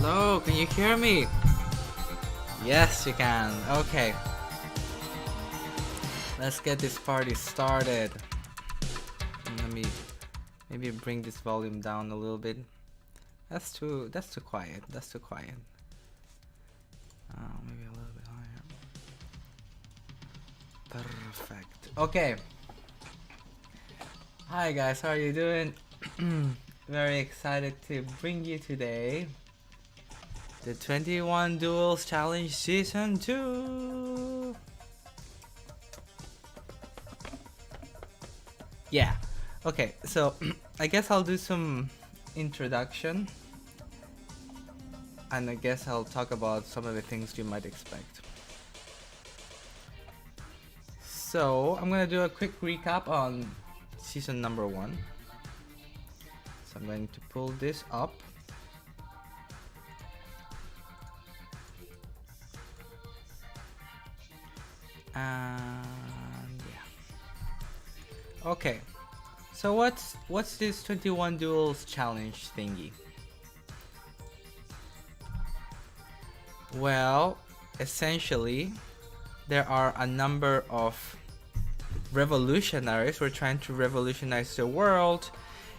Hello, can you hear me? Yes, you can. Okay. Let's get this party started. Let me maybe bring this volume down a little bit. That's too quiet. That's too quiet. Maybe a little bit higher. Perfect. Okay. Hi guys, how are you doing? Very excited to bring you today the 21 Duels Challenge Season 2. Yeah. Okay, so I guess I'll do some introduction, and I guess I'll talk about some of the things you might expect. So I'm gonna do a quick recap on season number 1. So I'm going to pull this up. And yeah. Okay. So what's this 21 Duels challenge thingy? Well, essentially, there are a number of revolutionaries. We're trying to revolutionize the world,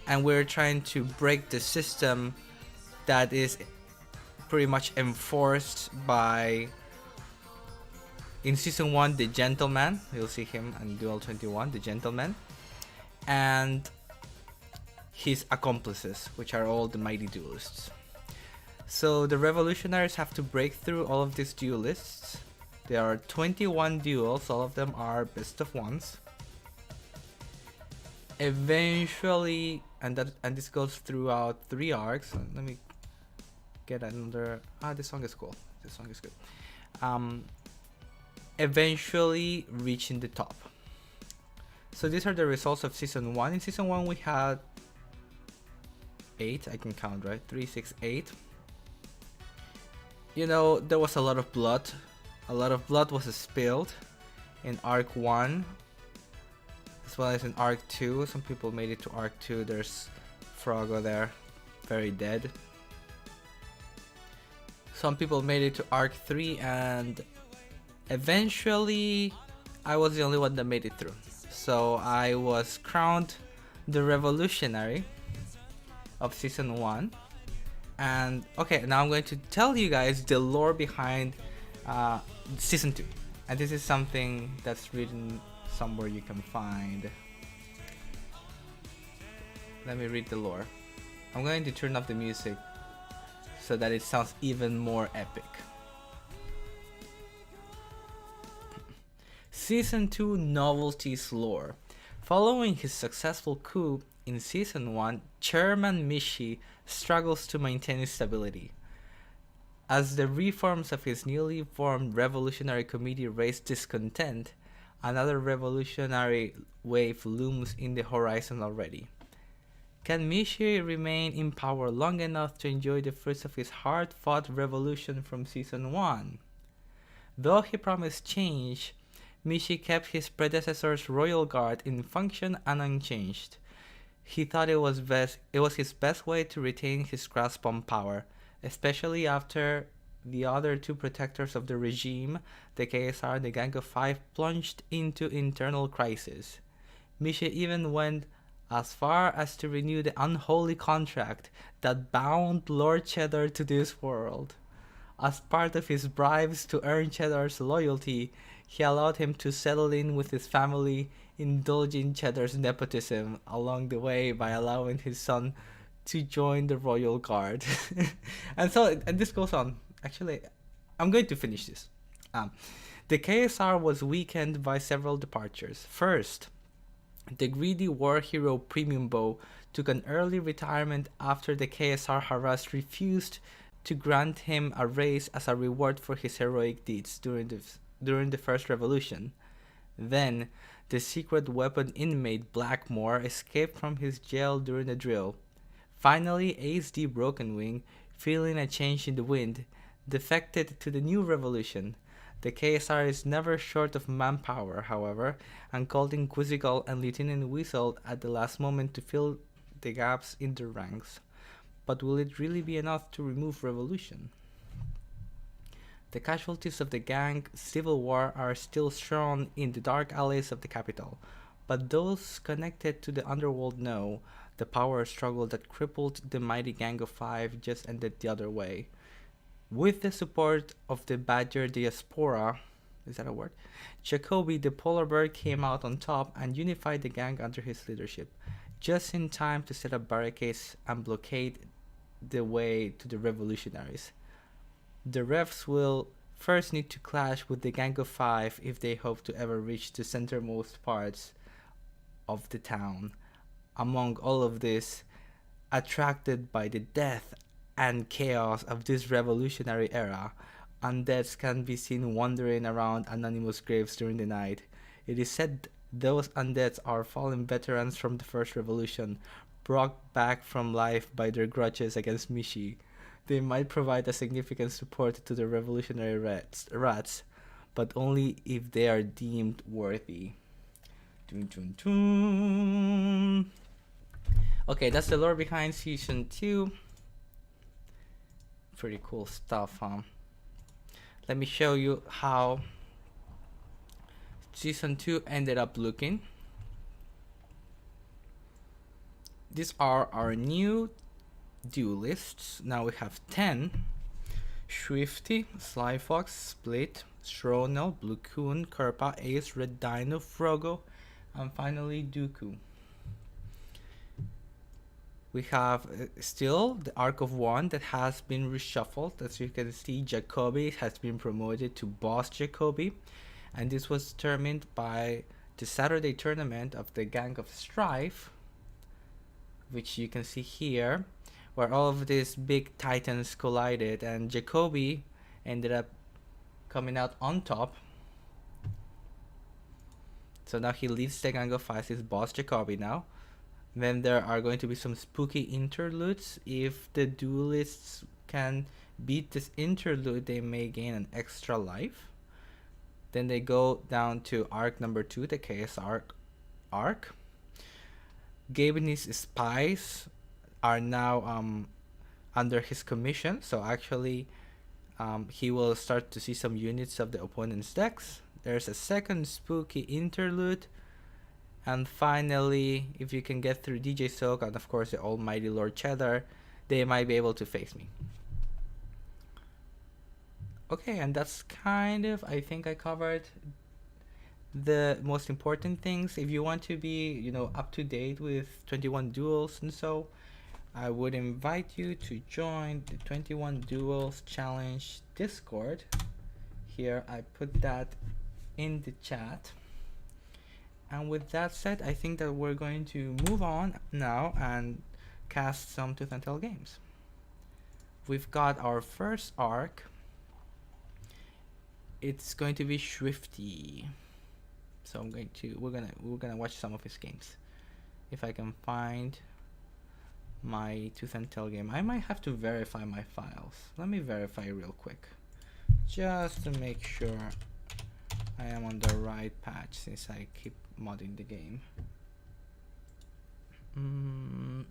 and we're trying to break the system that is pretty much enforced by, in season 1, the gentleman. You'll see him in Duel 21, the gentleman, and his accomplices, which are all the mighty duelists. So the revolutionaries have to break through all of these duelists. There are 21 duels, all of them are best of ones. Eventually, and this goes throughout 3 arcs. Let me get another. This song is cool. This song is good. Eventually reaching the top. So these are the results of season 1. In season 1 we had 8, I can count, right? 3, 6, 8. You know, there was a lot of blood. A lot of blood was spilled in arc 1, as well as in arc 2. Some people made it to arc 2. There's Frogo there, very dead. Some people made it to arc 3, and eventually I was the only one that made it through. So I was crowned the revolutionary of season 1. And okay, now I'm going to tell you guys the lore behind season 2. And this is something that's written somewhere you can find. Let me read the lore. I'm going to turn up the music so that it sounds even more epic. Season 2 Novelties Lore. Following his successful coup in Season 1, Chairman Mishi struggles to maintain his stability. As the reforms of his newly formed revolutionary committee raise discontent, another revolutionary wave looms in the horizon already. Can Mishi remain in power long enough to enjoy the fruits of his hard-fought revolution from Season 1? Though he promised change, Mishi kept his predecessor's royal guard in function and unchanged. He thought it was his best way to retain his grasp on power, especially after the other 2 protectors of the regime, the KSR and the Gang of 5, plunged into internal crisis. Mishi even went as far as to renew the unholy contract that bound Lord Cheddar to this world. As part of his bribes to earn Cheddar's loyalty, he allowed him to settle in with his family, indulging Cheddar's nepotism along the way by allowing his son to join the royal guard. and this goes on. Actually, I'm going to finish this. The KSR was weakened by several departures. First, the greedy war hero Premium Bow took an early retirement after the KSR harassed refused to grant him a raise as a reward for his heroic deeds during the first revolution. Then, the secret weapon inmate Blackmore escaped from his jail during a drill. Finally, Ace D Broken Wing, feeling a change in the wind, defected to the new revolution. The KSR is never short of manpower, however, and called in Quizzical and Lieutenant Weasel at the last moment to fill the gaps in their ranks. But will it really be enough to remove revolution? The casualties of the gang civil war are still shown in the dark alleys of the capital, but those connected to the underworld know the power struggle that crippled the mighty Gang of Five just ended the other way. With the support of the Badger Diaspora, is that a word? Jacoby the Polar Bear came out on top and unified the gang under his leadership, just in time to set up barricades and blockade the way to the revolutionaries. The Revs will first need to clash with the Gang of Five if they hope to ever reach the centermost parts of the town. Among all of this, attracted by the death and chaos of this revolutionary era, undeads can be seen wandering around anonymous graves during the night. It is said those undeads are fallen veterans from the first revolution, brought back from life by their grudges against Mishi. They might provide a significant support to the revolutionary rats, but only if they are deemed worthy. Dun, dun, dun. Okay, that's the lore behind Season 2. Pretty cool stuff, huh? Let me show you how Season 2 ended up looking. These are our new duelists. Now we have 10. Schwiftty, Slyfox, Split, Shronel, Blue Coon, Kerpa, Ace, Red Dino, Frogo, and finally Dooku. We have still the Arc of One that has been reshuffled. As you can see, Jacoby has been promoted to Boss Jacoby, and this was determined by the Saturday tournament of the Gang of Strife, which you can see here, where all of these big titans collided, and Jacoby ended up coming out on top. So now he leads the Gang of Five, he's Boss Jacoby now. Then there are going to be some spooky interludes. If the duelists can beat this interlude, they may gain an extra life. Then they go down to arc number 2, the Chaos arc. Gabe and his spies are now under his commission, so actually he will start to see some units of the opponent's decks. There's a second spooky interlude. And finally, if you can get through DJ Soak and of course the almighty Lord Cheddar, they might be able to face me. Okay, and that's kind of, I think I covered the most important things. If you want to be, up to date with 21 Duels and so, I would invite you to join the 21 Duels Challenge Discord. Here, I put that in the chat. And with that said, I think that we're going to move on now and cast some Tooth and Tail games. We've got our first arc. It's going to be Schwiftty. So we're gonna watch some of his games. If I can find my Tooth and Tail game. I might have to verify my files. Let me verify real quick, just to make sure I am on the right patch, since I keep modding the game. And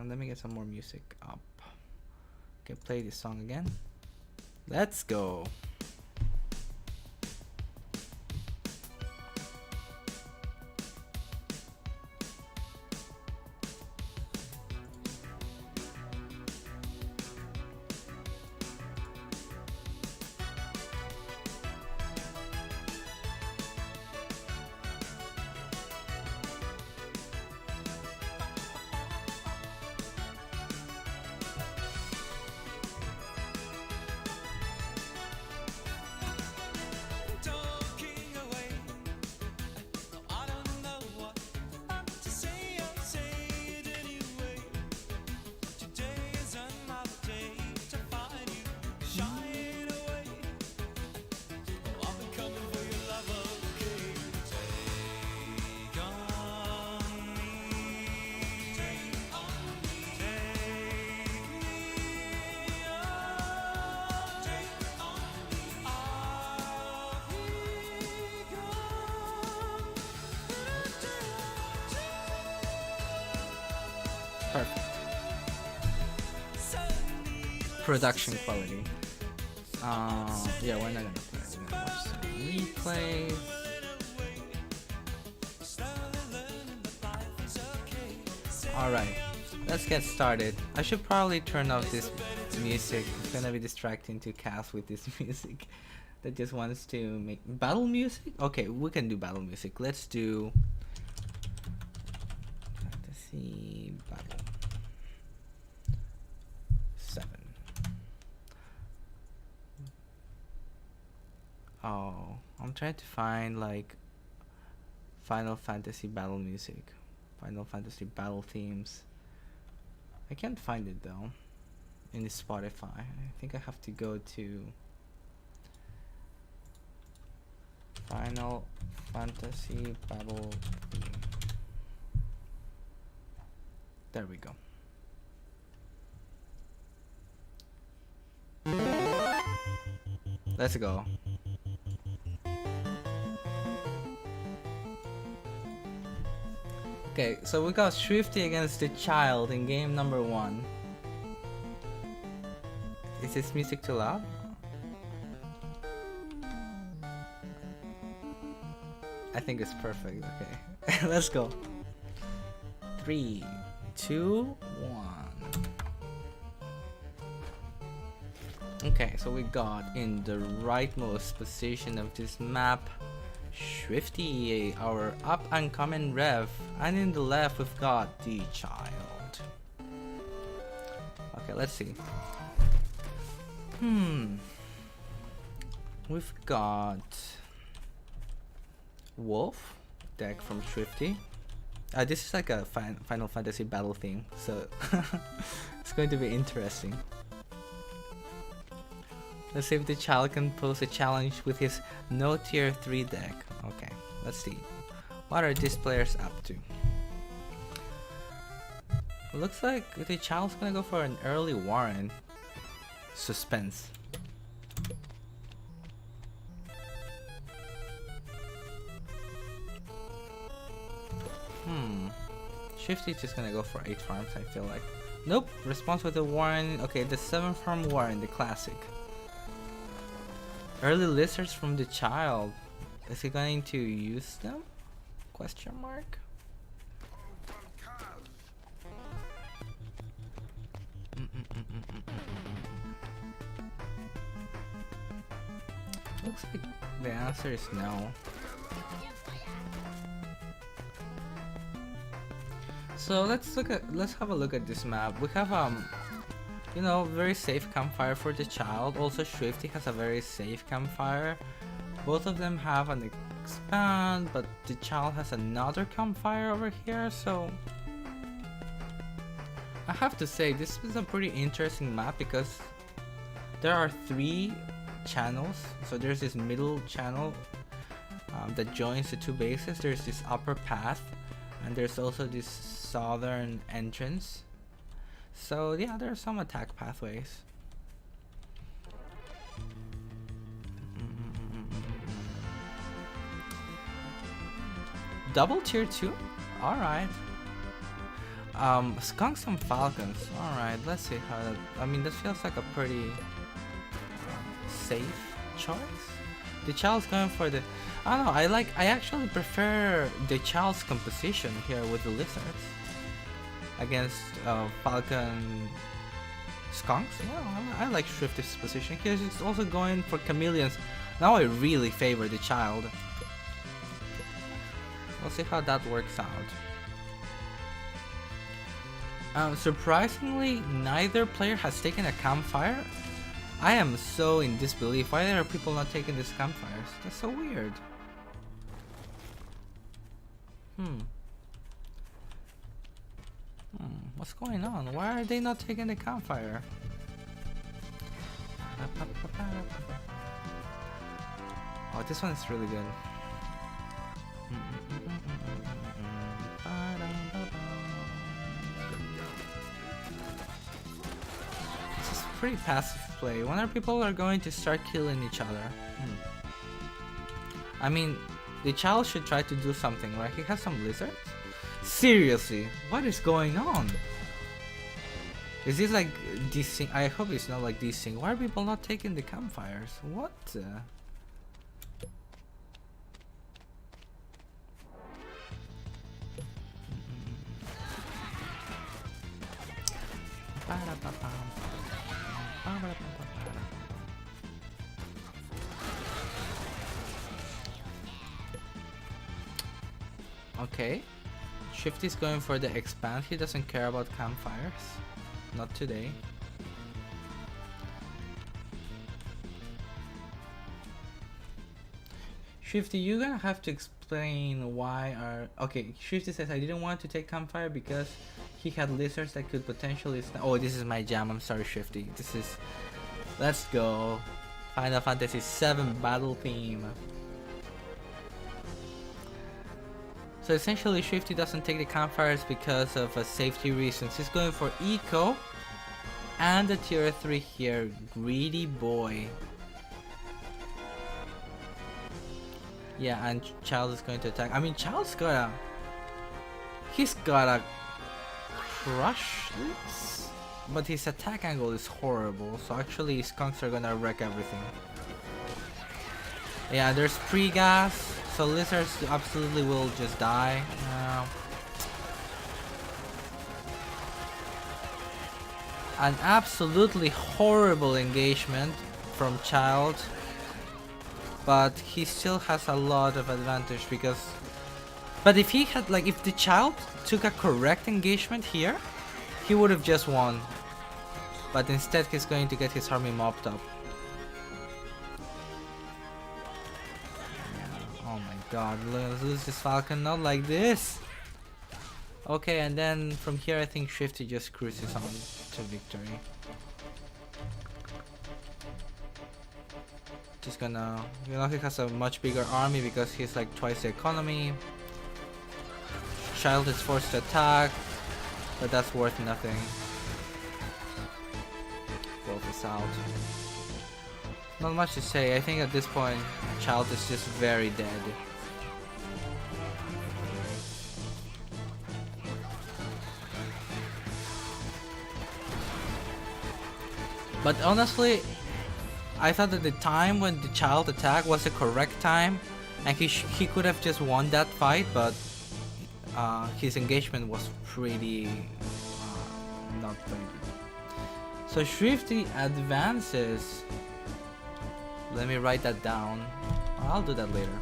let me get some more music up. Okay, play this song again. Let's go. Perfect. production quality. Yeah, we're not gonna play. We're gonna watch some replays. Alright, let's get started. I should probably turn off this music. It's gonna be distracting to cast with this music that just wants to make battle music. Okay, we can do battle music. Let's do fantasy battle 7. Oh, I'm trying to find like Final Fantasy battle music, Final Fantasy battle themes. I can't find it though in the Spotify. I think I have to go to Final Fantasy battle theme. There we go. Let's go. Okay, so we got Schwiftty against the Child in game number 1. Is this music too loud? I think it's perfect. Okay, let's go. 3, 2, 1. Okay, so we got in the rightmost position of this map Schwiftty, our up and coming rev, and in the left we've got the Child. Okay, let's see. We've got Wolf deck from Schwiftty. This is like a Final Fantasy battle theme, so it's going to be interesting. Let's see if the Child can pose a challenge with his no tier 3 deck. Okay, let's see. What are these players up to? Looks like the Child's gonna go for an early Warren. Suspense. Schwiftty's just gonna go for 8 farms, I feel like. Nope, response with the Warren. Okay, the 7 farm Warren, the classic. Early lizards from the Child. Is he going to use them? Question mark. Looks like the answer is no. So let's have a look at this map. We have you know, very safe campfire for the Child. Also Schwiftty has a very safe campfire. Both of them have an expand, but the Child has another campfire over here, so I have to say this is a pretty interesting map because there are 3 channels. So there's this middle channel that joins the 2 bases. There's this upper path, and there's also this southern entrance. So yeah, there are some attack pathways. Double tier 2? Alright. Skunks and Falcons. Alright, let's see how that... I mean, this feels like a pretty safe choice. The Child's going for the... I don't know, I actually prefer the Child's composition here with the lizards against Falcon Skunks. Yeah, I like Schwiftty's position. He's also going for chameleons. Now I really favor the Child. We'll see how that works out. Surprisingly, neither player has taken a campfire. I am so in disbelief. Why are people not taking these campfires? That's so weird. What's going on? Why are they not taking the campfire? Oh, this one is really good. This is pretty passive play. When are people going to start killing each other? I mean, the Child should try to do something, right? He has some lizards? Seriously, what is going on? Is this like desync? I hope it's not like desync. Why are people not taking the campfires? What? Okay. Schwiftty's going for the expand. He doesn't care about campfires. Not today. Schwiftty, you're gonna have to explain why our... Okay, Schwiftty says I didn't want to take campfire because he had lizards that could potentially... Oh, this is my jam. I'm sorry, Schwiftty. This is... Let's go. Final Fantasy VII battle theme. So essentially, Schwiftty doesn't take the campfires because of safety reasons. He's going for eco and a tier 3 here. Greedy boy. Yeah, and Child is going to attack. I mean, Child's gotta... He's gotta crush this. But his attack angle is horrible. So actually, his skunks are gonna wreck everything. Yeah, there's pre-gas. So lizards absolutely will just die. An absolutely horrible engagement from Child. But he still has a lot of advantage because... But if he had, like, if the Child took a correct engagement here, he would have just won. But instead he's going to get his army mopped up. Oh my god, let's lose this Falcon, not like this! Okay, and then from here I think Schwiftty just cruises on to victory. Just gonna... You know, he has a much bigger army because he's like twice the economy. Child is forced to attack, but that's worth nothing. Wolf is out. Not much to say. I think at this point, Child is just very dead. But honestly, I thought that the time when the Child attacked was the correct time, and he could have just won that fight, but his engagement was pretty not very good. So Schwiftty advances. Let me write that down. I'll do that later.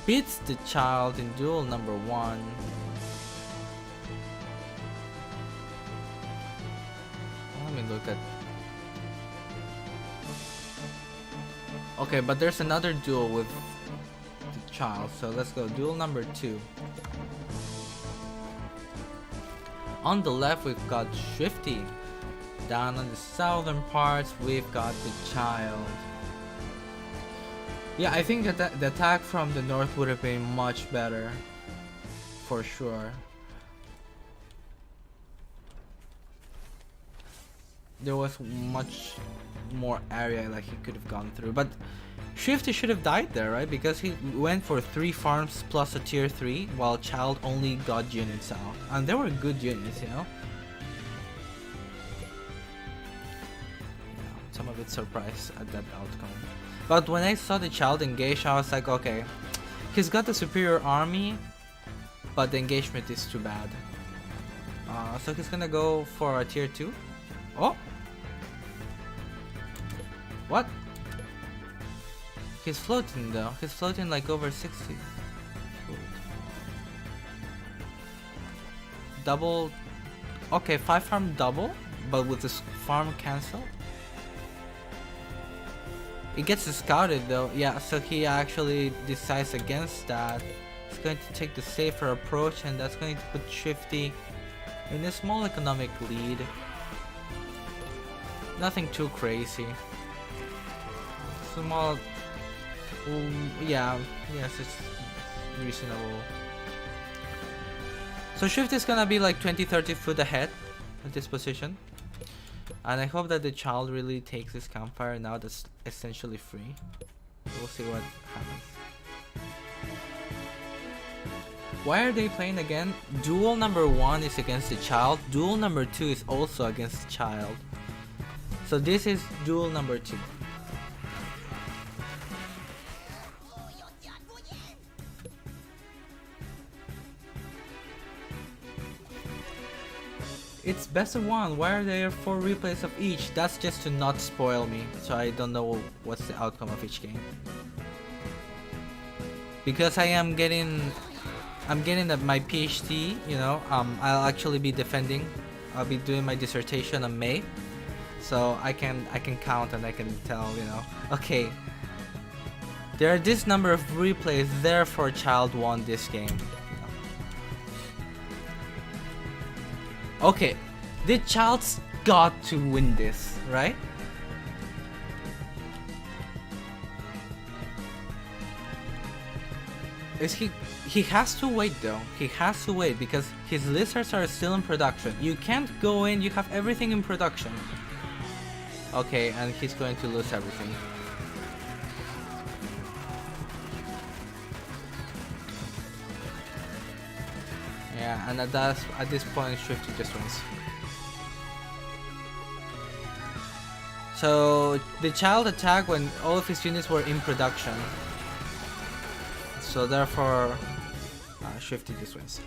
Beats the Child in duel number 1. Let me look at... Okay, but there's another duel with the Child, so let's go. Duel number 2. On the left, we've got Schwiftty. Down on the southern parts, we've got the Child. Yeah, I think that the attack from the north would have been much better. For sure. There was much more area like he could have gone through. But Schwiftty should have died there, right? Because he went for 3 farms plus a tier 3, while Child only got units out. And they were good units, you know? I'm a bit surprised at that outcome. But when I saw the Child engage, I was like, okay, he's got the superior army, but the engagement is too bad. So he's gonna go for a tier 2. Oh! What? He's floating though. He's floating like over 60. Double... Okay, 5 farm double, but with this farm cancel. It gets scouted though, yeah, so he actually decides against that. He's going to take the safer approach, and that's going to put Schwiftty in a small economic lead. Nothing too crazy. Small... yeah, yes, it's reasonable. So Schwiftty is gonna be like 20-30 foot ahead at this position. And I hope that the Child really takes this campfire now that's essentially free. We'll see what happens. Why are they playing again? Duel number 1 is against the child. Duel number 2 is also against the child. So this is duel number 2. It's best of 1. Why are there 4 replays of each? That's just to not spoil me, so I don't know what's the outcome of each game. Because I'm getting my PhD, you know, I'll actually be defending. I'll be doing my dissertation in May, so I can count and I can tell, you know, okay, there are this number of replays, therefore child won this game. Okay, the child's got to win this, right? He has to wait though. He has to wait because his lizards are still in production. You can't go in, you have everything in production. Okay, and he's going to lose everything. Yeah, and at this point Schwiftty just wins. So the child attacked when all of his units were in production. So therefore, Schwiftty just wins.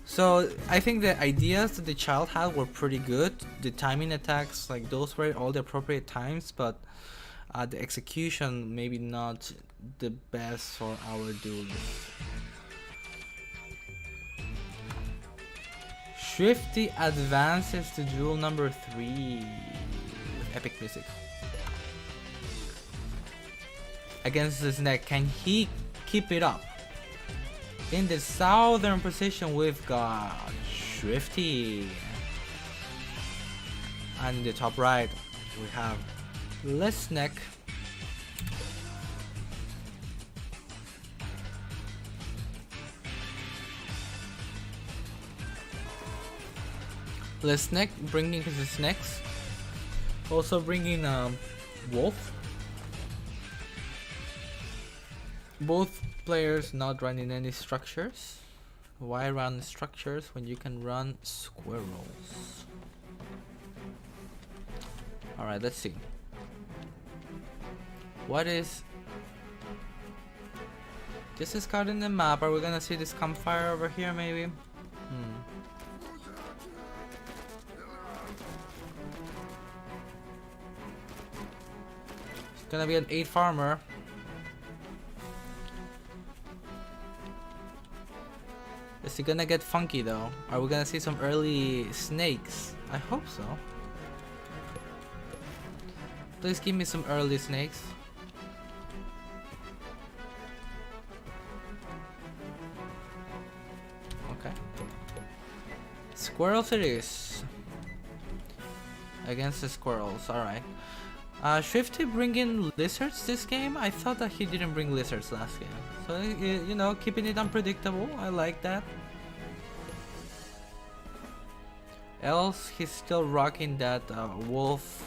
So I think the ideas that the child had were pretty good. The timing attacks, like those were all the appropriate times, but the execution maybe not the best for our duelists. Schwiftty advances to duel number 3 with epic music. Against his neck, can he keep it up? In the southern position we've got Schwiftty, and in the top right we have Lesneck. Lesneck bringing his snacks, also bringing Wolf. Both players not running any structures. Why run structures when you can run squirrels? Alright, let's see. What is... This is caught in the map. Are we gonna see this campfire over here maybe? It's gonna be an 8 farmer. Is it gonna get funky though? Are we gonna see some early snakes? I hope so. Please give me some early snakes. Okay. Squirrels it is. Against the squirrels, alright. Schwiftty bringing lizards this game? I thought that he didn't bring lizards last game. So, you know, keeping it unpredictable. I like that. Else, he's still rocking that wolf,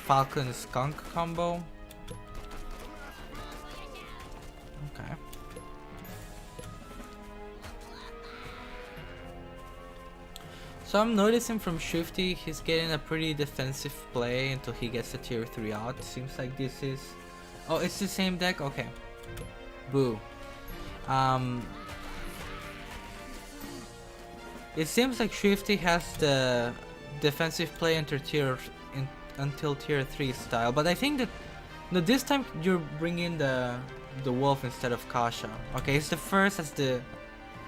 falcon, skunk combo. Okay. So I'm noticing from Schwiftty, he's getting a pretty defensive play until he gets the tier 3 out. Seems like this is... Oh, it's the same deck? Okay. Boo. It seems like Schwiftty has the defensive play until tier 3 style, but I think that no, this time you're bringing the wolf instead of Kasha. Okay, it's the first as the...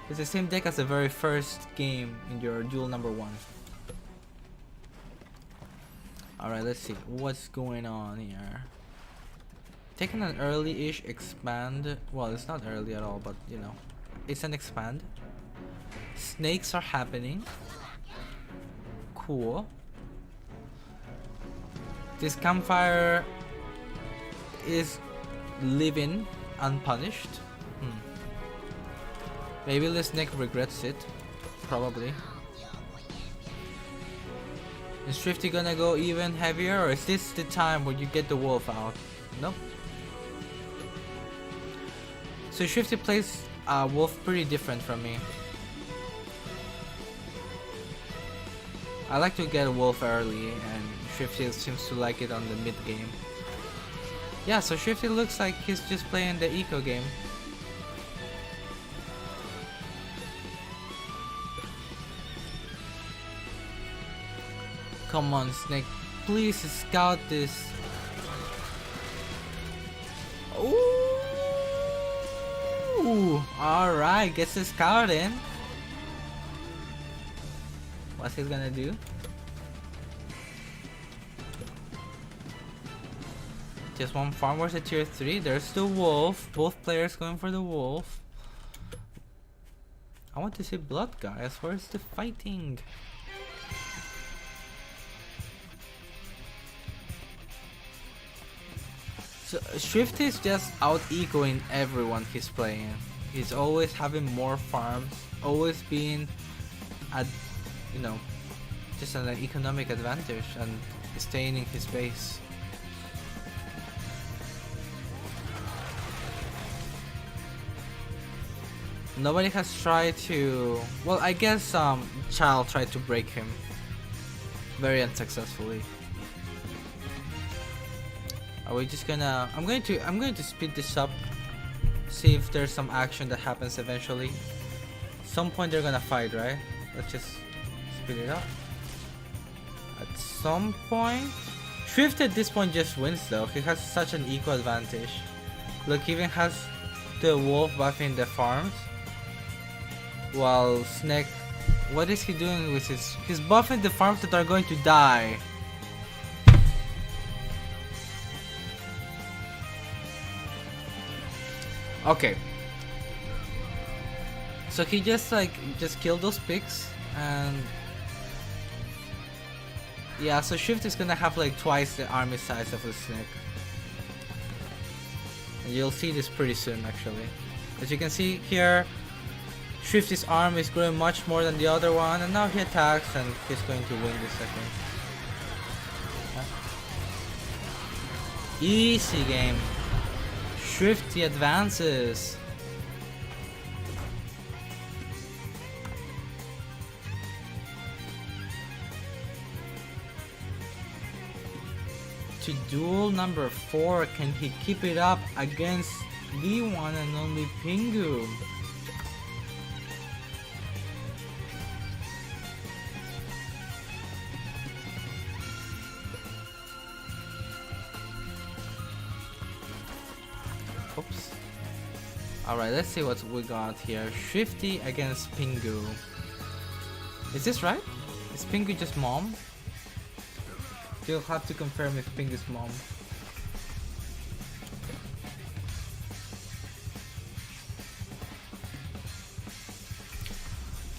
It's the same deck as the very first game in your duel number 1. Alright, let's see what's going on here. Taking an early-ish expand. Well, it's not early at all, but you know, it's an expand. Snakes are happening. Cool. This campfire is living unpunished. Maybe Lesneck regrets it. Probably. Is Schwiftty gonna go even heavier, or is this the time when you get the wolf out? Nope. So Schwiftty plays Wolf pretty different from me. I like to get a Wolf early, and Schwiftty seems to like it on the mid game. Yeah, so Schwiftty looks like he's just playing the eco game. Come on, Snake, please scout this. Ooh, alright, gets the scout in. What's he gonna do? Just one farmer's at tier 3. There's the wolf. Both players going for the wolf. I want to see blood, guys. Where's the fighting? So Schwiftty is just out-ecoing everyone he's playing. He's always having more farms, always being at, you know, just an economic advantage and staying in his base. Nobody has tried to, well, I guess Child tried to break him very unsuccessfully. Are we just gonna, I'm going to speed this up, see if there's some action that happens eventually. Some point they're gonna fight, right? Let's just speed it up. At some point, Schwiftty at this point just wins though. He has such an equal advantage. Look, he even has the wolf buffing the farms, while Snake, what is he doing with his? He's buffing the farms that are going to die. Okay. So he just killed those pigs, and yeah, so Schwiftty is gonna have like twice the army size of a Snake. And you'll see this pretty soon actually. As you can see here, Schwiftty's army is growing much more than the other one, and now he attacks and he's going to win this, I think. Yeah. Easy game. Schwiftty advances. To duel number 4, can he keep it up against the one and only Pingu? Oops. Alright, let's see what we got here. Schwiftty against Pingu. Is this right? Is Pingu just mom? You'll have to confirm if Pingu's mom.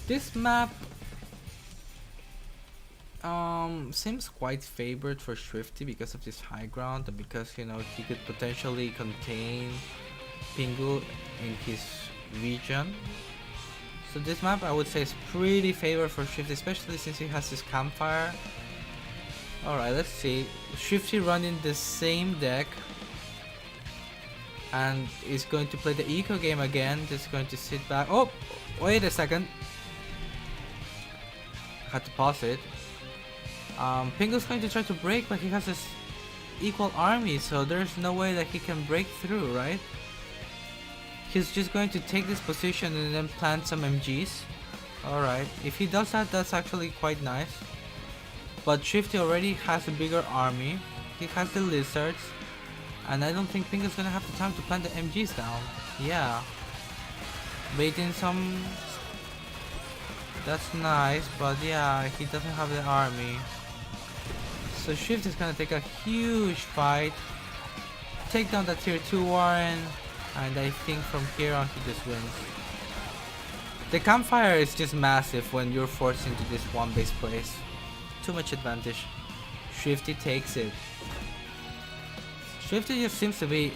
This map seems quite favored for Schwiftty because of this high ground and because, you know, he could potentially contain Pingu in his region. So this map I would say is pretty favored for Schwiftty, especially since he has this campfire. Alright, let's see. Schwiftty running the same deck and is going to play the eco game again. Just going to sit back. Oh, wait a second. Had to pause it. Pingu's going to try to break, but he has this equal army, so there's no way that he can break through, right? He's just going to take this position and then plant some MGs. Alright, if he does that, that's actually quite nice. But Schwiftty already has a bigger army. He has the lizards. And I don't think Pingu's gonna have the time to plant the MGs down. Yeah. Baiting some... That's nice, but yeah, he doesn't have the army. So Schwiftty is gonna take a huge fight. Take down the tier 2 Warren. And I think from here on he just wins. The campfire is just massive when you're forced into this one base place. Too much advantage. Schwiftty takes it. Schwiftty just seems to be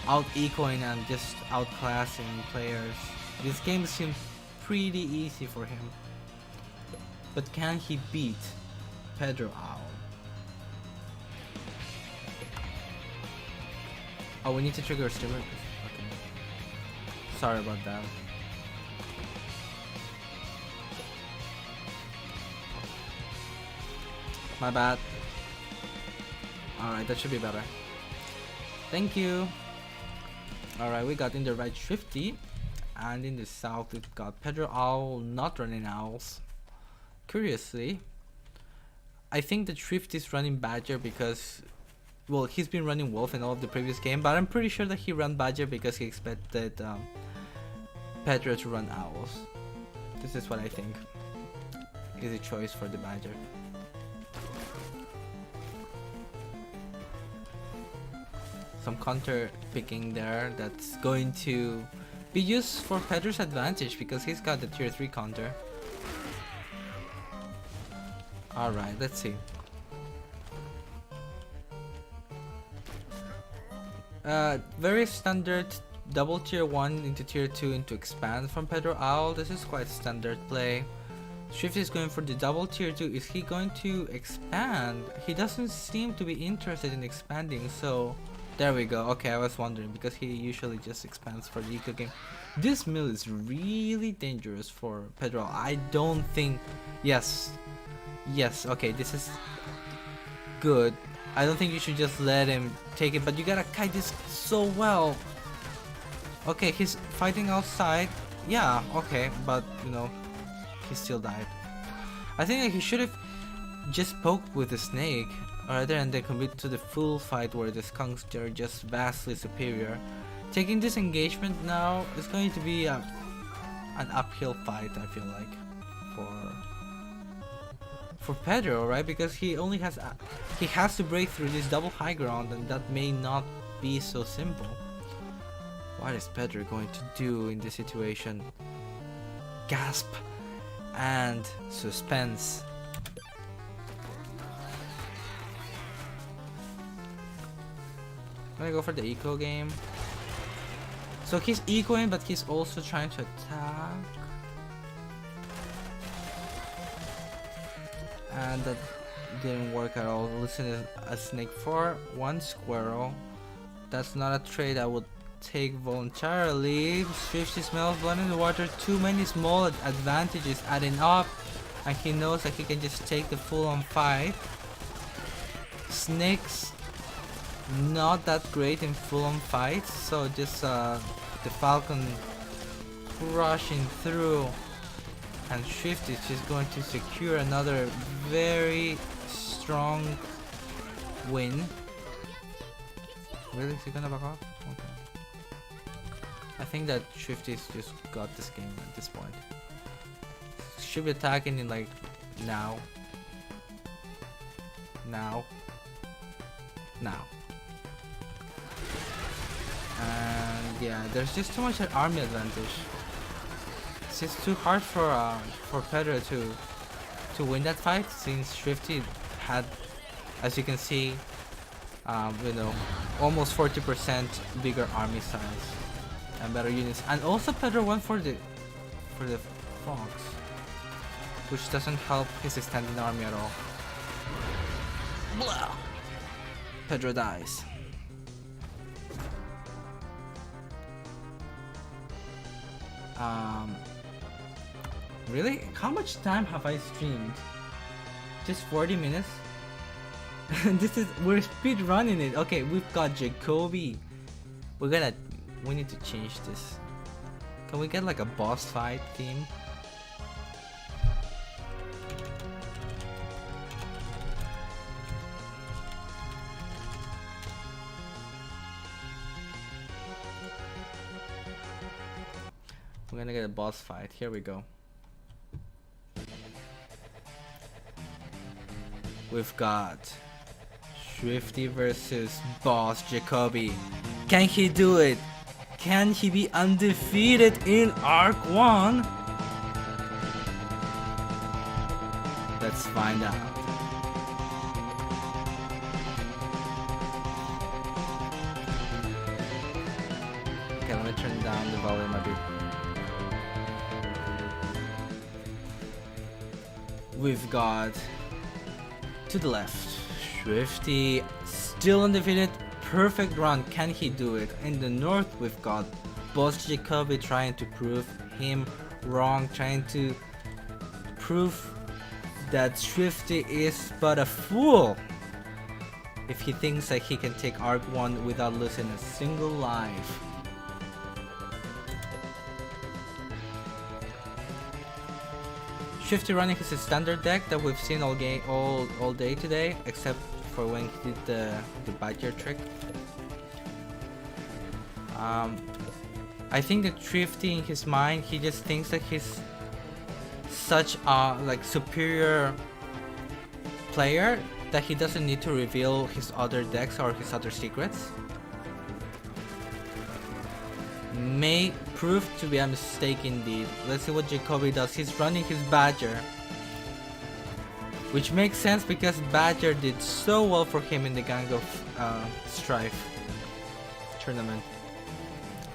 out-ecoing and just outclassing players. This game seems pretty easy for him. But can he beat Pedro Owl? Oh, we need to trigger a streamer. Okay. Sorry about that. My bad. Alright, that should be better. Thank you. Alright, we got in the right Schwiftty. And in the south we've got Pedro Owl not running owls. Curiously, I think that Schwiftty is running Badger because, well, he's been running Wolf in all of the previous game, but I'm pretty sure that he ran Badger because he expected Pedro to run owls. This is what I think is a choice for the Badger. Some counter picking there that's going to be used for Pedro's advantage because he's got the tier 3 counter. Alright, let's see. Very standard double tier 1 into tier 2 into expand from Pedro Owl. This is quite standard play. Schwiftty is going for the double tier 2. Is he going to expand? He doesn't seem to be interested in expanding, so there we go. Okay, I was wondering because he usually just expands for the eco game. This mill is really dangerous for Pedro. I don't think... Yes, okay, this is good. I don't think you should just let him take it, but you gotta kite this so well. Okay, he's fighting outside. Yeah, okay, but you know, he still died. I think that he should have just poked with the snake rather than they commit to the full fight where the skunks are just vastly superior. Taking this engagement now is going to be an uphill fight, I feel like, for Pedro, right? Because he only has he has to break through this double high ground, and that may not be so simple. What is Pedro going to do in this situation? Gasp and suspense. I'm gonna go for the eco game. So he's ecoing, but he's also trying to attack. And that didn't work at all. Listen to a snake for one squirrel. That's not a trade I would take voluntarily. Schwiftty smells blood in the water. Too many small advantages adding up, and he knows that he can just take the full-on fight. Snakes not that great in full-on fights, so just the Falcon rushing through, and Schwiftty is just going to secure another very strong win. Really? Is he gonna back off? Okay. I think that Schwifty's just got this game at this point. Should be attacking in like now. And yeah, there's just too much an army advantage. It's just too hard for Pedro to win that fight, since Schwiftty had, as you can see, you know, almost 40% bigger army size and better units. And also Pedro went for the fox, which doesn't help his extended army at all. Blah. Pedro dies. Really? How much time have I streamed? Just 40 minutes? We're speed running it. Okay, we've got Jacoby. We need to change this. Can we get like a boss fight theme? We're gonna get a boss fight. Here we go. We've got Schwiftty versus Boss Jacoby. Can he do it? Can he be undefeated in Arc 1? Let's find out. Okay, let me turn down the volume a bit. We've got, to the left, Schwiftty, still undefeated, perfect run. Can he do it? In the north, we've got Boss Jacoby trying to prove him wrong, trying to prove that Schwiftty is but a fool if he thinks that he can take Arc 1 without losing a single life. Schwiftty running his standard deck that we've seen all day today, except for when he did the Badger trick. I think that Schwiftty in his mind, he just thinks that he's such a like superior player that he doesn't need to reveal his other decks or his other secrets. May prove to be a mistake indeed. Let's see what Jacoby does. He's running his Badger, which makes sense because Badger did so well for him in the Gang of Strife tournament.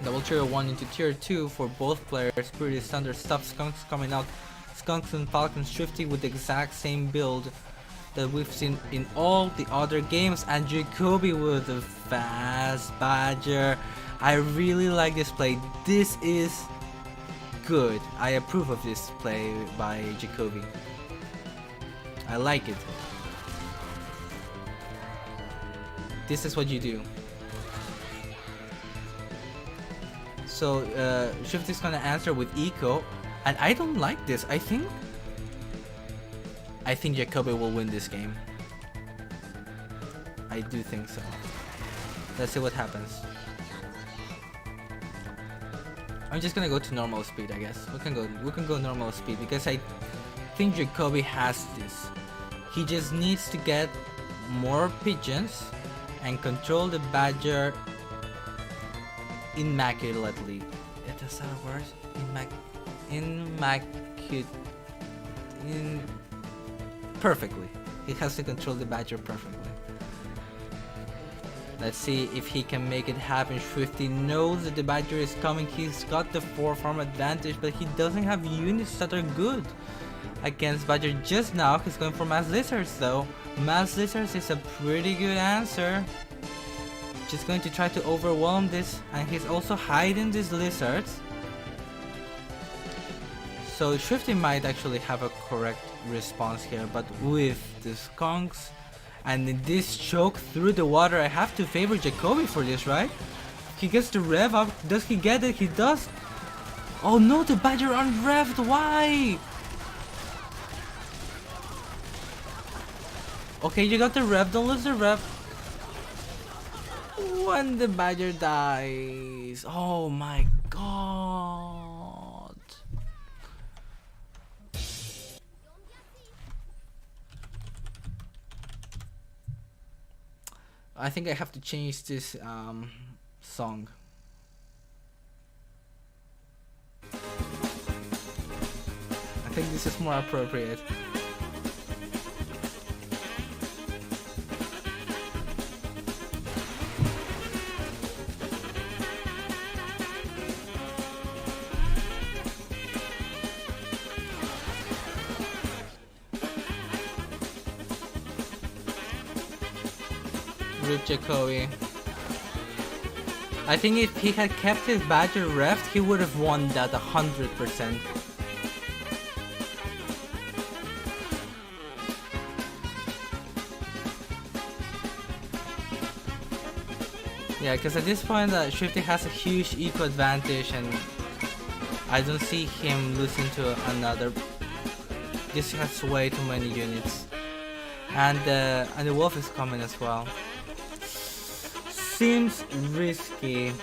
Double tier 1 into tier 2 for both players. Pretty standard stuff. Skunks coming out. Skunks and Falcons Schwiftty with the exact same build that we've seen in all the other games, and Jacoby with a fast Badger. I really like this play. This is good. I approve of this play by Jacoby. I like it. This is what you do. So Schwiftty's gonna answer with Eco, and I don't like this. I think Jacoby will win this game. I do think so. Let's see what happens. I'm just gonna go to normal speed, I guess. We can go normal speed because I think Jacoby has this. He just needs to get more pigeons and control the Badger immaculately. Does that work? Perfectly. He has to control the Badger perfectly. Let's see if he can make it happen. Schwiftty knows that the Badger is coming. He's got the 4-farm advantage, but he doesn't have units that are good against Badger. Just now, he's going for Mass Lizards though. Mass Lizards is a pretty good answer. Just going to try to overwhelm this, and he's also hiding these lizards. So Schwiftty might actually have a correct response here, but with the Skunks and this choke through the water, I have to favor Jacoby for this, right? He gets the rev up. Does he get it? He does. Oh no, the Badger unrevved. Why? Okay, you got the rev. Don't lose the rev. When the Badger dies. Oh my god. I think I have to change this song. I think this is more appropriate. Rip Jacoby. I think if he had kept his Badger reft, he would have won that 100%. Yeah, because at this point Schwiftty has a huge eco advantage, and I don't see him losing to another. This has way too many units, and the wolf is coming as well. Seems risky.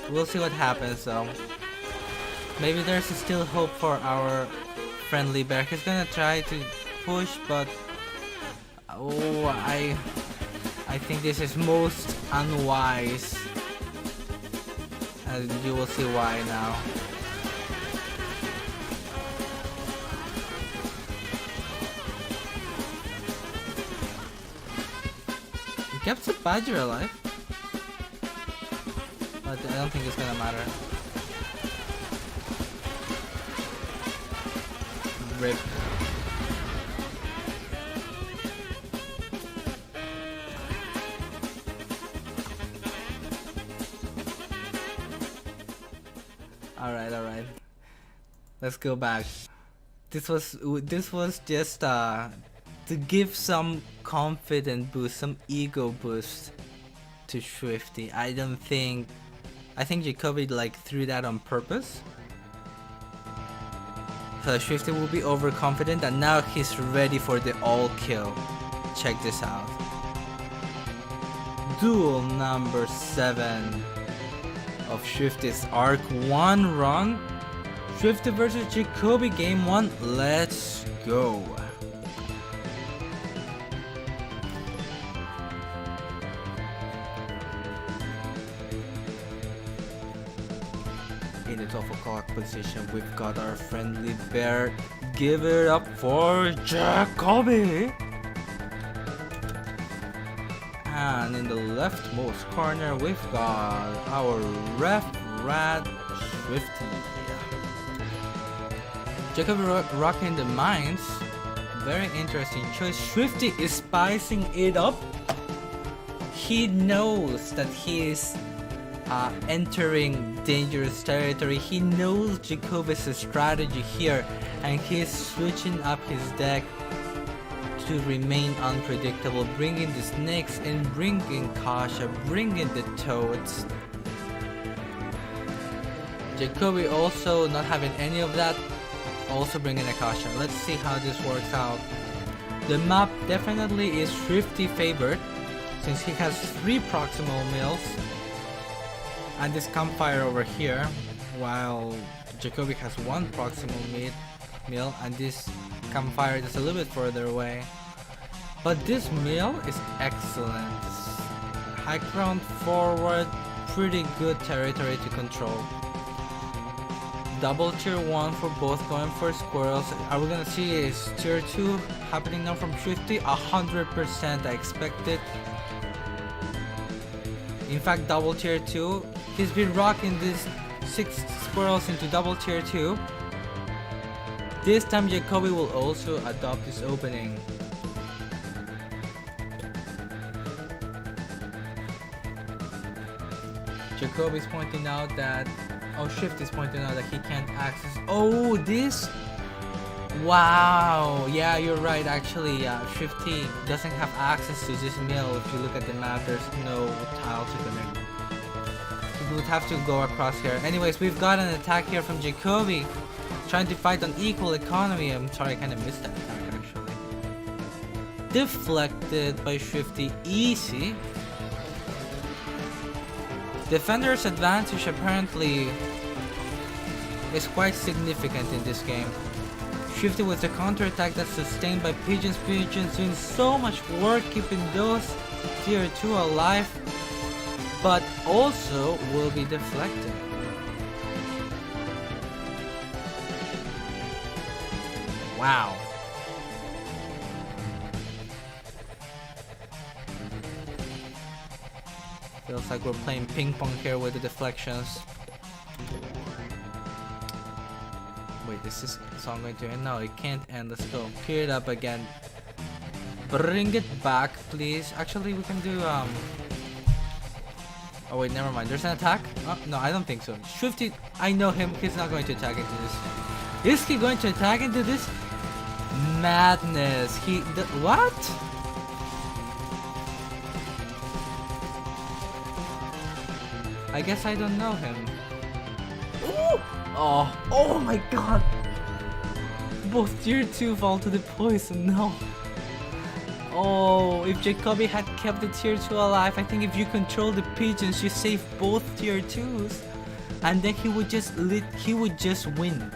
We'll see what happens though. Maybe there's still hope for our friendly bear. He's gonna try to push, but oh, I think this is most unwise, and you will see why now. He kept the Badger alive. But I don't think it's gonna matter. Rip. Alright. Let's go back. this was just to give some confidence boost, some ego boost to Schwiftty. I think Jacoby like threw that on purpose. So Schwiftty will be overconfident and now he's ready for the all kill. Check this out. Duel number 7 of Schwiftty's Arc 1 run. Schwiftty versus Jacoby game 1. Let's go. In the top clock position, we've got our friendly bear. Give it up for Jacoby. And in the leftmost corner, we've got our ref rat Schwiftty. Jacoby rocking the mines. Very interesting choice. Schwiftty is spicing it up. He knows that he is entering dangerous territory. He knows Jacoby's strategy here, and he's switching up his deck to remain unpredictable, bringing the snakes and bringing Kasha, bringing the toads. Jacoby also not having any of that, also bringing Akasha. Let's see how this works out. The map definitely is Schwiftty favored since he has 3 proximal mills and this campfire over here, while Jacoby has 1 proximal mill and this campfire is a little bit further away. But this mill is excellent. High ground forward, pretty good territory to control. Double tier 1 for both going for squirrels. Are we gonna see is tier 2 happening now from Schwiftty? 100% I expect it. In fact, double tier 2. He's been rocking these 6 squirrels into double tier 2. This time Jacoby will also adopt this opening. Jacoby's pointing out that Schwiftty's pointing out that he can't access. Oh, this? Wow. Yeah, you're right. Actually, Schwiftty doesn't have access to this mill. If you look at the map, there's no tiles to connect. We would have to go across here. Anyways, we've got an attack here from Jacoby, trying to fight on equal economy. I'm sorry, I kind of missed that attack actually. Deflected by Schwiftty. Easy. Defender's advantage apparently is quite significant in this game. Schwiftty with the counterattack that's sustained by pigeons. Pigeons doing so much work keeping those tier 2 alive, but also will be deflected. Wow. Feels like we're playing ping pong here with the deflections. Wait, is this song going to end? No, it can't end. Let's go. Clear it up again. Bring it back, please. Actually, we can do oh wait, never mind. There's an attack? Oh, no, I don't think so. Schwiftty, I know him. He's not going to attack into this. Is he going to attack into this? Madness. What? I guess I don't know him. Ooh! Oh my god! Both tier 2 fall to the poison, no. Oh, if Jacoby had kept the tier 2 alive, I think if you control the pigeons, you save both tier 2s. And then he would just win.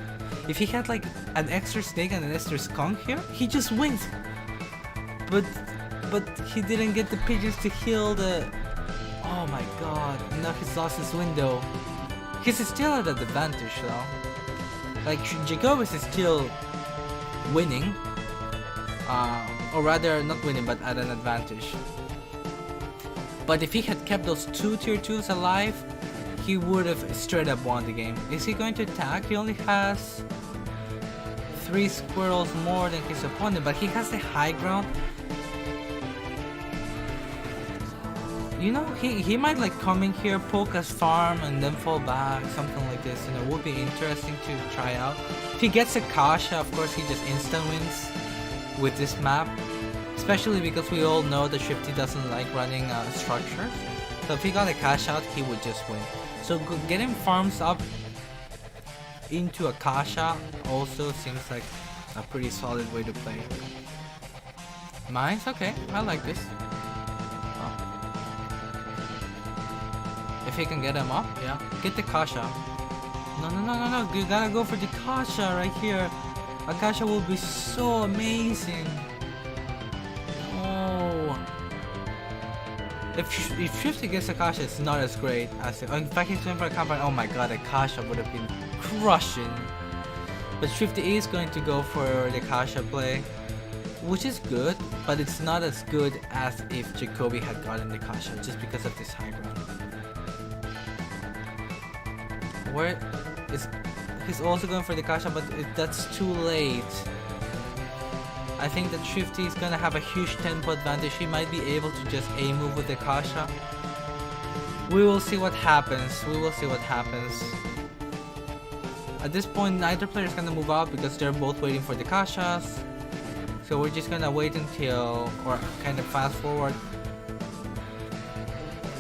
If he had like an extra snake and an extra skunk here, he just wins. But he didn't get the pigeons to heal the... Oh my god, now he's lost his window. He's still at an advantage though. Like, Jacobus is still winning. Or rather, not winning, but at an advantage. But if he had kept those 2 tier 2s alive, he would have straight up won the game. Is he going to attack? He only has 3 squirrels more than his opponent, but he has the high ground. You know, he might like come in here, poke us farm, and then fall back, something like this, and it would be interesting to try out. If he gets a Kasha, of course he just instant wins with this map, especially because we all know that Schwiftty doesn't like running structures. So if he got a Kasha out, he would just win. So getting farms up into a Kasha also seems like a pretty solid way to play. Mines? Okay, I like this. If he can get him up, yeah. Get the Kasha. No. You gotta go for the Kasha right here. A Kasha will be so amazing. Oh. If Schwiftty gets a Kasha, it's not as great as it. In fact, he's going for a counter. Oh my god, a Kasha would have been crushing. But Schwiftty is going to go for the Kasha play, which is good, but it's not as good as if Jacoby had gotten the Kasha, just because of this high ground. Where is he's also going for the Kasha, but that's too late. I think that Schwiftty is gonna have a huge tempo advantage. He might be able to just A-move with the Kasha. We will see what happens. At this point, neither player is gonna move out because they're both waiting for the Kashas. So we're just gonna wait until, or kind of fast forward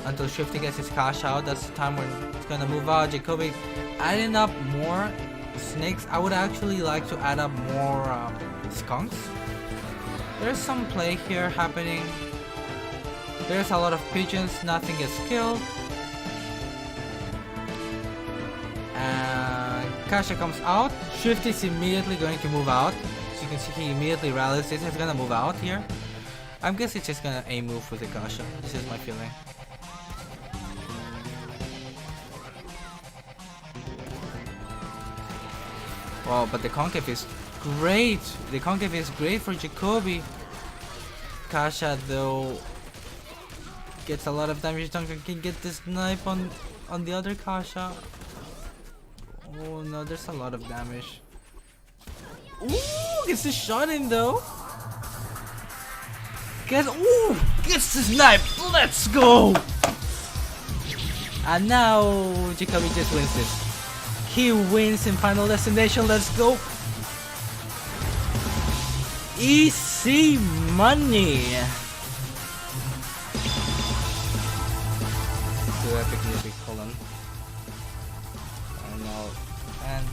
until Schwiftty gets his Kasha out. That's the time when it's gonna move out. Jacoby adding up more snakes. I would actually like to add up more skunks. There's some play here happening. There's a lot of pigeons. Nothing is killed. And Kasha comes out. Schwiftty is immediately going to move out. As you can see, he immediately rallies. This is gonna move out here. I guess it's just gonna A-move with the Kasha. This is my feeling. Wow, but the concave is great. The concave is great for Jacoby. Kasha though gets a lot of damage. Duncan can get this knife on the other Kasha. Oh no, there's a lot of damage. Ooh, gets the shot in though. Gets the snipe. Let's go. And now Jacoby just wins this. He wins in Final Destination. Let's go. Easy money. Do epic music. Hold on. And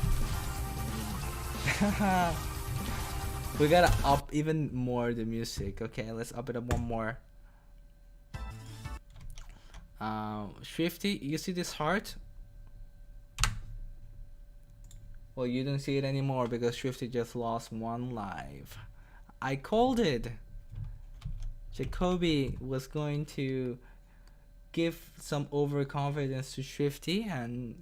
we gotta up even more the music. Okay, let's up it up one more. Schwiftty, you see this heart? Well, you don't see it anymore because Schwiftty just lost one life. I called it. Jacoby was going to give some overconfidence to Schwiftty and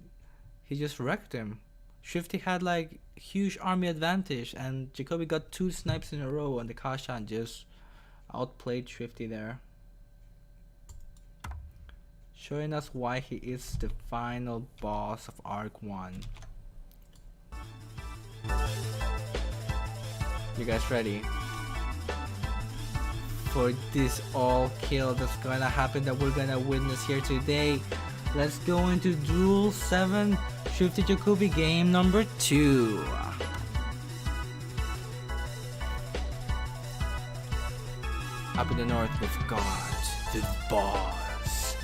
he just wrecked him. Schwiftty had like huge army advantage and Jacoby got 2 snipes in a row on the Kasha and just outplayed Schwiftty there. Showing us why he is the final boss of Arc 1. You guys ready for this all kill that's gonna happen, that we're gonna witness here today? Let's go into Duels 7 Schwiftty Jacoby game number 2. Up in the north we've got the boss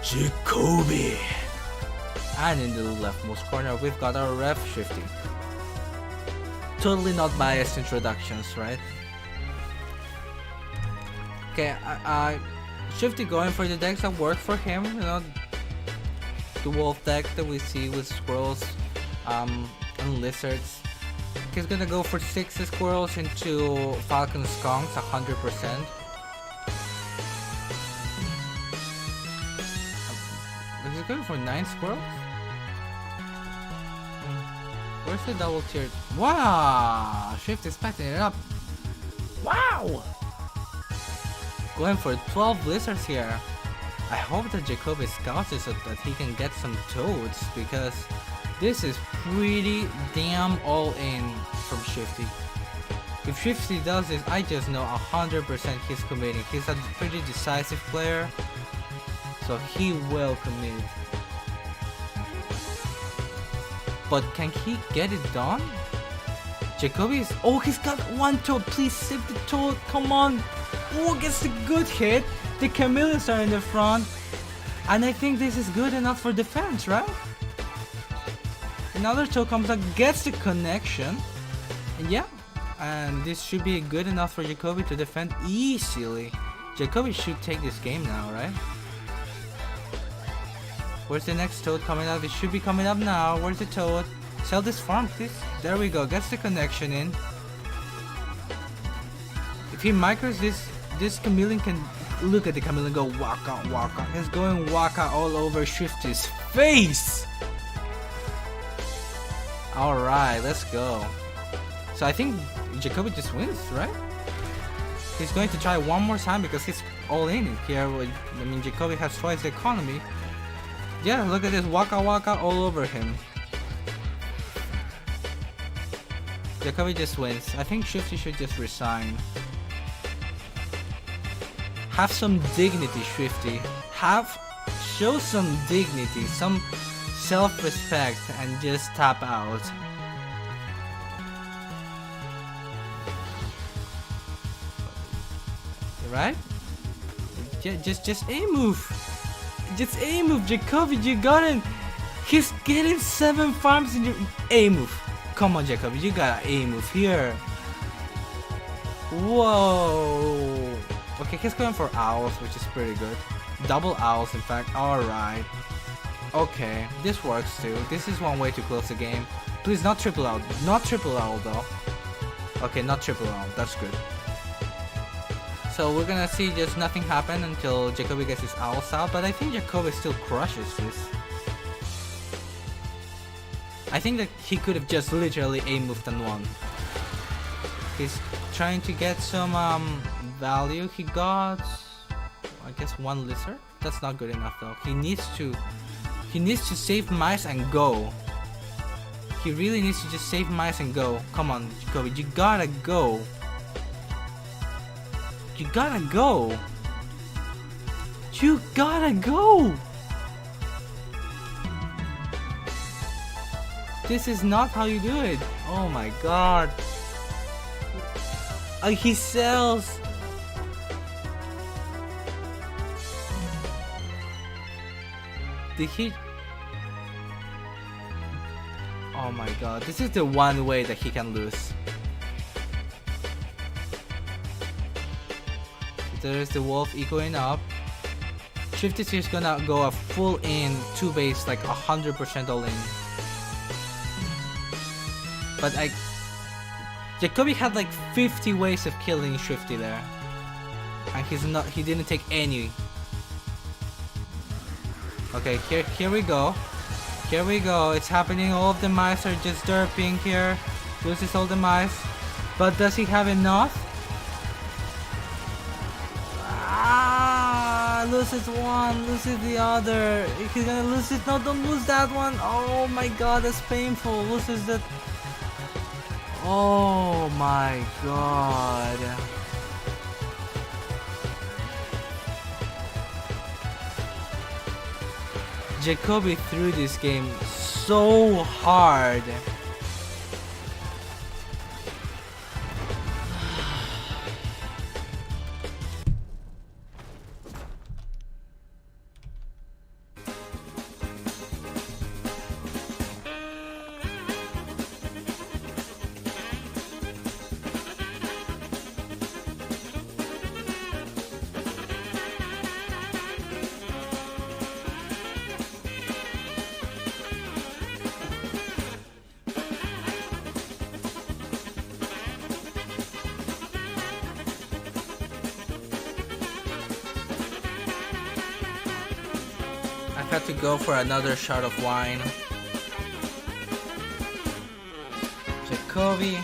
Jacoby, and in the leftmost corner we've got our ref Schwiftty. Totally not biased introductions, right? Okay, Schwiftty going for the decks that work for him, you know, the wolf deck that we see with squirrels and lizards. He's gonna go for 6 squirrels into falcon skunks, 100%. Is he going for 9 squirrels? Where's the double tiered? Wow! Schwiftty's packing it up. Wow! Going for 12 lizards here. I hope that Jacoby scouts it so that he can get some toads, because this is pretty damn all in from Schwiftty. If Schwiftty does this, I just know 100% he's committing. He's a pretty decisive player, so he will commit. But can he get it done? Jacoby is... Oh, he's got one toad. Please save the toad. Come on. Oh, gets a good hit. The chameleons are in the front. And I think this is good enough for defense, right? Another toad comes up, gets the connection. And yeah. And this should be good enough for Jacoby to defend easily. Jacoby should take this game now, right? Where's the next toad coming up? It should be coming up now. Where's the toad? Sell this farm, please. There we go. Gets the connection in. If he micros this chameleon can... Look at the chameleon go waka waka. He's going waka all over Schwiftty's face. Alright, let's go. So I think Jacoby just wins, right? He's going to try one more time because he's all in here. I mean, Jacoby has twice the economy. Yeah, look at this waka waka all over him. Jacoby just wins. I think Schwiftty should just resign. Have some dignity, Schwiftty. Show some dignity, some self-respect, and just tap out. Right? Yeah, just A move. Just A move, Jacoby. You got it. He's getting 7 farms in your A move. Come on, Jacoby. You got an A move here. Whoa. Okay, he's going for owls, which is pretty good. Double owls, in fact. Alright. Okay, this works too. This is one way to close the game. Please, not triple owl. Not triple owl, though. Okay, not triple owl. That's good. So we're gonna see just nothing happen until Jacoby gets his owls out. But I think Jacoby still crushes this. I think that he could have just literally A-moved and won. He's trying to get some value. He got, I guess, 1 lizard. That's not good enough though. He needs to save mice and go. He really needs to just save mice and go. Come on, Jacoby, you gotta go. You gotta go. You gotta go. This is not how you do it. Oh my god. He sells. Did he? Oh my god. This is the one way that he can lose. There's the wolf echoing up. Schwiftty is gonna go a full in 2 base, like 100% all in. But Jacoby had like 50 ways of killing Schwiftty there. And he didn't take any. Okay, here we go. Here we go. It's happening. All of the mice are just derping here. Loses all the mice. But does he have enough? Ah, loses one, loses the other. He's gonna lose it. No, don't lose that one. Oh my god, that's painful. Loses the... Oh my god. Jacoby threw this game so hard. I have to go for another shot of wine. Jacoby.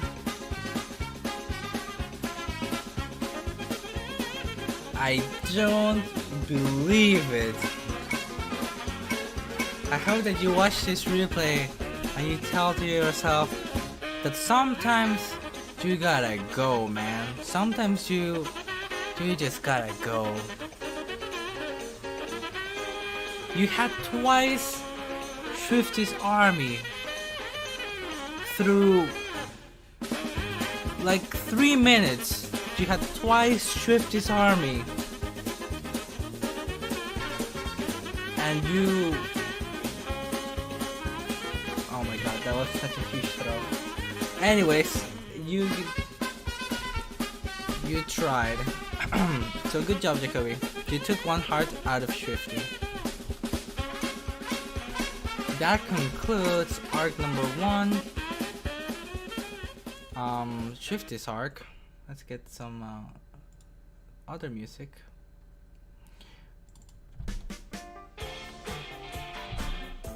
I don't believe it. I hope that you watch this replay and you tell to yourself that sometimes You gotta go, man. Sometimes you just gotta go. You had twice Schwiftty's army through like 3 minutes. You had twice Schwiftty's army, and you. Oh my god, that was such a huge throw. Anyways, you tried. So good job, Jacoby. You took one heart out of Schwiftty. That concludes arc number 1. Schwiftty's arc. Let's get some other music.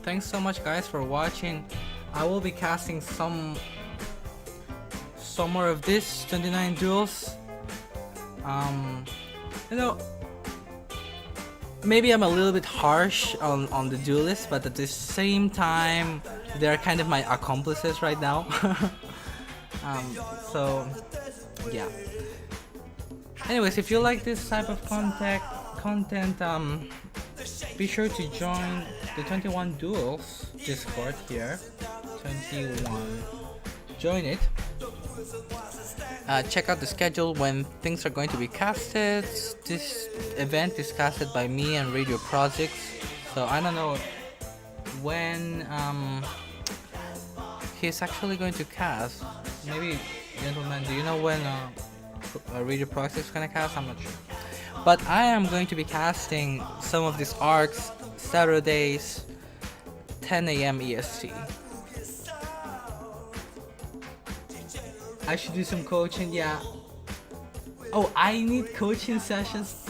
Thanks so much, guys, for watching. I will be casting some more of this 29 duels. You know, maybe I'm a little bit harsh on the duelists, but at the same time, they're kind of my accomplices right now. So yeah. Anyways, if you like this type of content, be sure to join the 21 Duels Discord here. 21. Join it. Check out the schedule when things are going to be casted. This event is casted by me and Radio Projects, so I don't know when he's actually going to cast. Maybe, gentlemen, do you know when Radio Projects is gonna cast? I'm not sure. But I am going to be casting some of these arcs Saturdays, 10 a.m. EST. I should do some coaching, yeah. Oh, I need coaching sessions.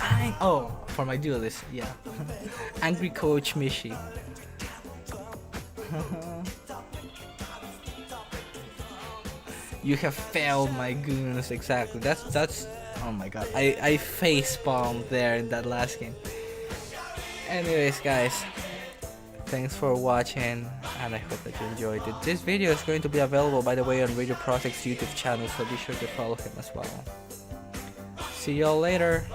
For my duelist, yeah. Angry Coach Mishi. You have failed my goons, exactly. That's. Oh my god, I facepalmed there in that last game. Anyways, guys, thanks for watching, and I hope that you enjoyed it. This video is going to be available, by the way, on Radio Project's YouTube channel, so be sure to follow him as well. See y'all later.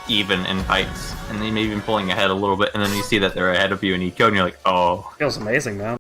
even in fights, and they may be pulling ahead a little bit, and then you see that they're ahead of you in eco, and you're like, oh. Feels amazing, man.